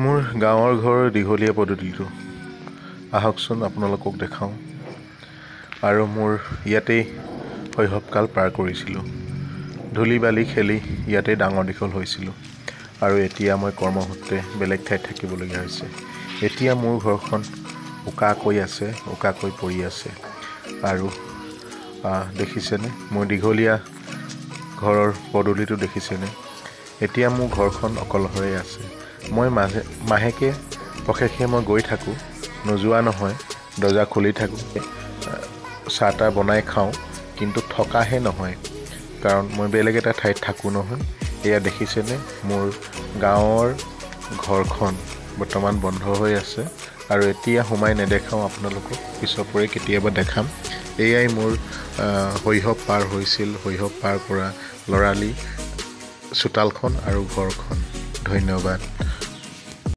মোৰ গাঁৱৰ ঘৰৰ দীঘলীয়া পদূলিটো আহকচোন আপোনালোকক দেখাওঁ। আৰু মোৰ ইয়াতেই শৈশৱকাল পাৰ কৰিছিলোঁ। ধূলি বালি খেলি ইয়াতেই ডাঙৰ দীঘল হৈছিলোঁ। আৰু এতিয়া মই কৰ্মসূত্ৰে বেলেগ ঠাইত থাকিবলগীয়া হৈছে। এতিয়া মোৰ ঘৰখন উকাকৈ আছে, উকাকৈ পৰি আছে। আৰু দেখিছেনে মোৰ দীঘলীয়া ঘৰৰ পদূলিটো দেখিছেনে? এতিয়া মোৰ ঘৰখন অকলশৰে আছে। মই মাহেকে পষেকে মই গৈ থাকোঁ, নোযোৱা নহয়, দৰ্জা খুলি থাকোঁ, চাহ তাহ বনাই খাওঁ, কিন্তু থকাহে নহয়, কাৰণ মই বেলেগ এটা ঠাইত থাকোঁ নহয়। এয়া দেখিছেনে মোৰ গাঁৱৰ ঘৰখন বৰ্তমান বন্ধ হৈ আছে। আৰু এতিয়া সোমাই নেদেখাওঁ আপোনালোকক, পিছৰ পৰে কেতিয়াবা দেখাম। এয়াই মোৰ শৈশৱ পাৰ হৈছিল, শৈশৱ পাৰ কৰা ল'ৰালি চোতালখন আৰু ঘৰখন। ধন্যবাদ।